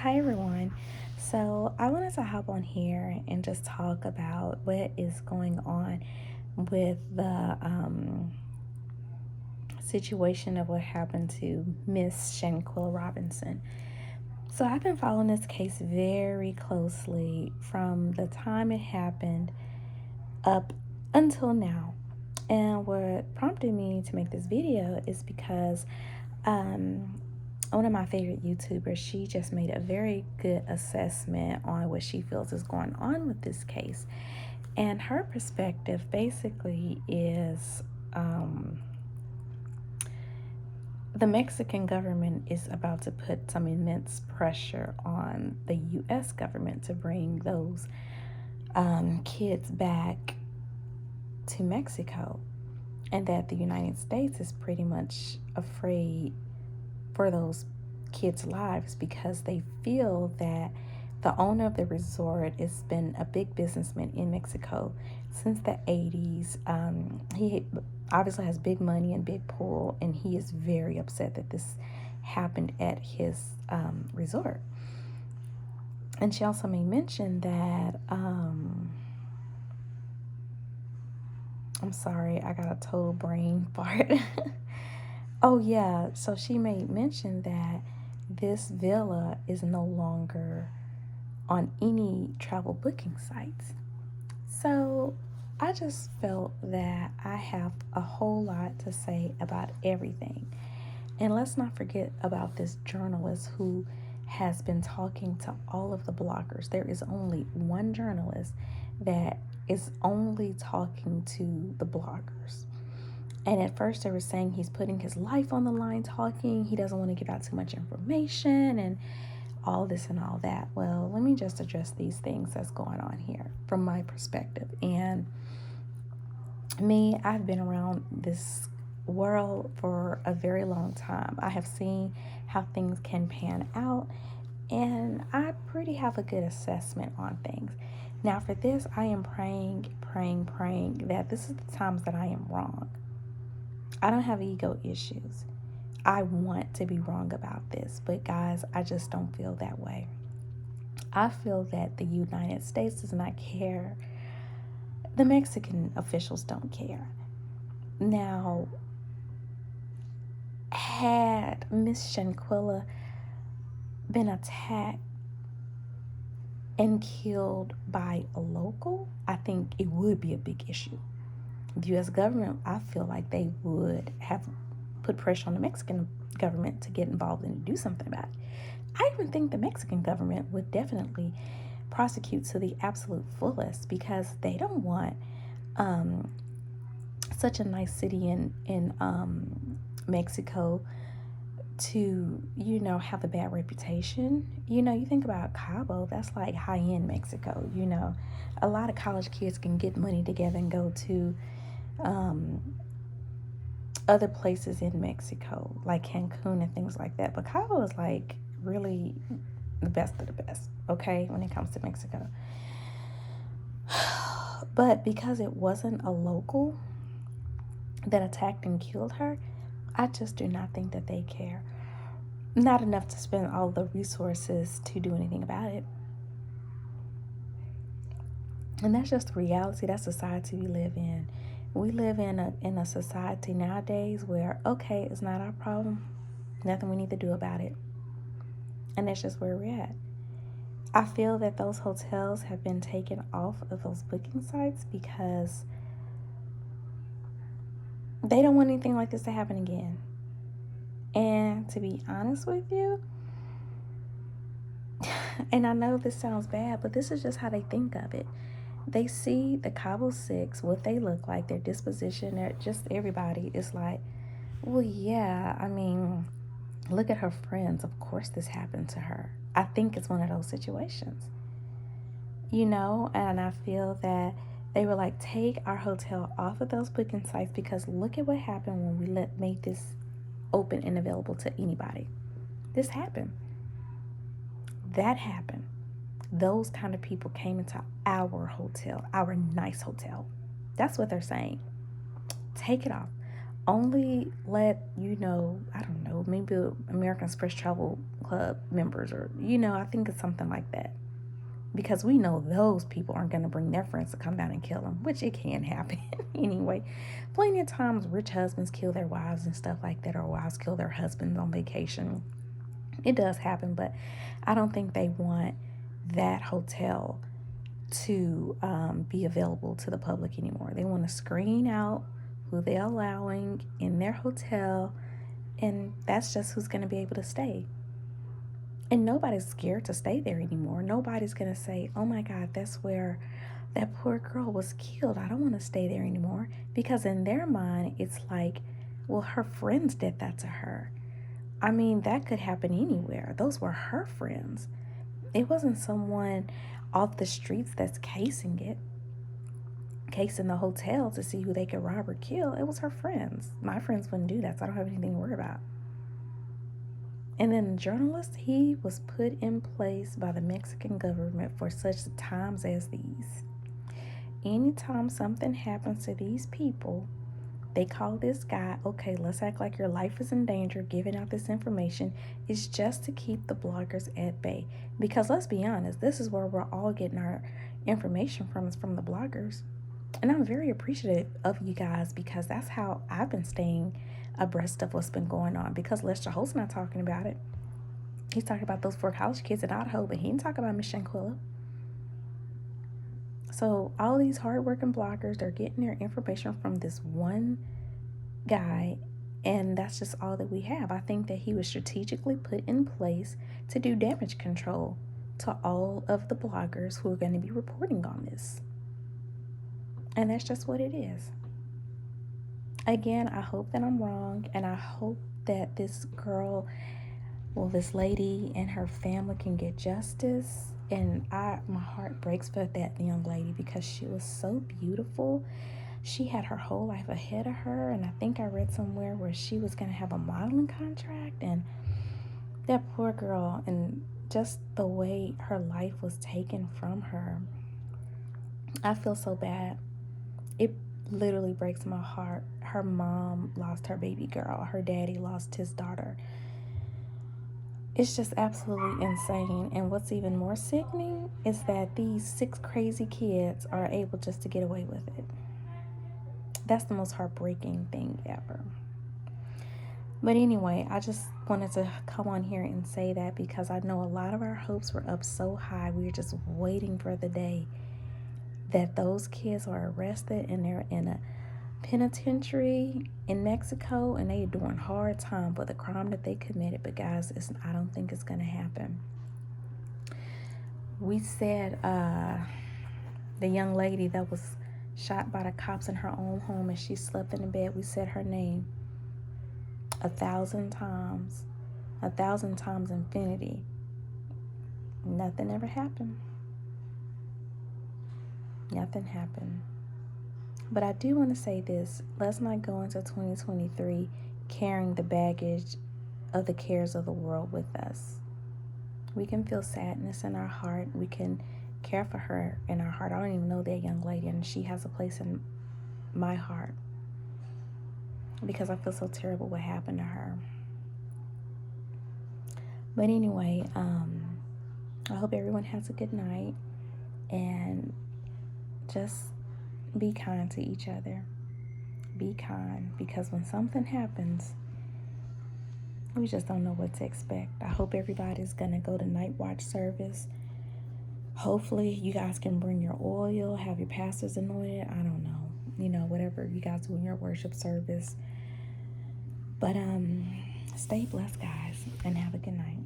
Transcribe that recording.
Hi everyone. So I wanted to hop on here and just talk about what is going on with the situation of what happened to Miss Shanquilla Robinson. So I've been following this case very closely from the time it happened up until now. And what prompted me to make this video is because um, one of my favorite YouTubers, she just made a very good assessment on what she feels is going on with this case. And her perspective basically is the Mexican government is about to put some immense pressure on the US government to bring those kids back to Mexico, and that the United States is pretty much afraid for those kids' lives because they feel that the owner of the resort has been a big businessman in Mexico since the 80s. He obviously has big money and big pull, and he is very upset that this happened at his resort. And she also made mention that, I'm sorry, I got a total brain fart. Oh, yeah. So she made mention that this villa is no longer on any travel booking sites. So I just felt that I have a whole lot to say about everything. And let's not forget about this journalist who has been talking to all of the bloggers. There is only one journalist that is only talking to the bloggers. And at first they were saying he's putting his life on the line talking. He doesn't want to give out too much information and all this and all that. Well, let me just address these things that's going on here from my perspective. And me, I've been around this world for a very long time. I have seen how things can pan out, and I pretty have a good assessment on things. Now, for this, I am praying that this is the times that I am wrong. I don't have ego issues. I want to be wrong about this, but guys, I just don't feel that way. I feel that the United States does not care. The Mexican officials don't care. Now, had Miss Shanquilla been attacked and killed by a local, I think it would be a big issue. The U.S. government, I feel like they would have put pressure on the Mexican government to get involved and do something about it. I even think the Mexican government would definitely prosecute to the absolute fullest because they don't want such a nice city in Mexico to, have a bad reputation. You think about Cabo, that's like high-end Mexico. A lot of college kids can get money together and go to other places in Mexico, like Cancun and things like that. But Cabo is like really the best of the best, okay, when it comes to Mexico. But because it wasn't a local that attacked and killed her, I just do not think that they care. Not enough to spend all the resources to do anything about it. And that's just the reality. That's the society we live in. We live in a society nowadays where, okay, it's not our problem. Nothing we need to do about it. And that's just where we're at. I feel that those hotels have been taken off of those booking sites because they don't want anything like this to happen again. And to be honest with you, and I know this sounds bad, but this is just how they think of it. They see the Cabo Six, what they look like, their disposition, just everybody is like, well, yeah, I mean, look at her friends. Of course this happened to her. I think it's one of those situations. And I feel that they were like, take our hotel off of those booking sites because look at what happened when we made this open and available to anybody. This happened. That happened. Those kind of people came into our hotel, our nice hotel. That's what they're saying. Take it off. Only let, I don't know, Travel, maybe American Express Travel Club members, or, I think it's something like that. Because we know those people aren't going to bring their friends to come down and kill them, which it can happen anyway. Plenty of times rich husbands kill their wives and stuff like that, or wives kill their husbands on vacation. It does happen, but I don't think they want that hotel to be available to the public anymore. They want to screen out who they're allowing in their hotel, and that's just who's going to be able to stay. And nobody's scared to stay there anymore. Nobody's going to say, oh my God, that's where that poor girl was killed. I don't want to stay there anymore. Because in their mind, it's like, well, her friends did that to her. I mean, that could happen anywhere. Those were her friends. It wasn't someone off the streets that's casing the hotel to see who they could rob or kill. It was her friends. My friends wouldn't do that, so I don't have anything to worry about. And then the journalist, he was put in place by the Mexican government for such times as these. Anytime something happens to these people, they call this guy, okay, let's act like your life is in danger, giving out this information. It's just to keep the bloggers at bay. Because let's be honest, this is where we're all getting our information from, is from the bloggers. And I'm very appreciative of you guys, because that's how I've been staying abreast of what's been going on, because Lester Holt's not talking about it. He's talking about those 4 college kids in Idaho, but he didn't talk about Miss Shanquilla. So all these hardworking bloggers, they're getting their information from this one guy, and that's just all that we have. I think that he was strategically put in place to do damage control to all of the bloggers who are going to be reporting on this. And that's just what it is. Again, I hope that I'm wrong, and I hope that this lady and her family can get justice. And my heart breaks for that young lady, because she was so beautiful. She had her whole life ahead of her, and I think I read somewhere where she was going to have a modeling contract, and that poor girl, and just the way her life was taken from her, I feel so bad. It literally breaks my heart. Her mom lost her baby girl. Her daddy lost his daughter. It's just absolutely insane. And what's even more sickening is that these 6 crazy kids are able just to get away with it. That's the most heartbreaking thing ever. But anyway, I just wanted to come on here and say that, because I know a lot of our hopes were up so high. We were just waiting for the day that those kids are arrested and they're in a penitentiary in Mexico, and they are doing hard time for the crime that they committed. But guys, I don't think it's going to happen. We said the young lady that was shot by the cops in her own home, and she slept in the bed, we said her name 1,000 times, 1,000 times infinity. Nothing ever happened. Nothing happened. But I do want to say this. Let's not go into 2023 carrying the baggage of the cares of the world with us. We can feel sadness in our heart. We can care for her in our heart. I don't even know that young lady, and she has a place in my heart, because I feel so terrible what happened to her. But anyway, I hope everyone has a good night, and just be kind to each other. Be kind, because when something happens, we just don't know what to expect. I hope everybody's going to go to night watch service. Hopefully you guys can bring your oil, have your pastors anointed. I don't know, whatever you guys do in your worship service. But stay blessed, guys, and have a good night.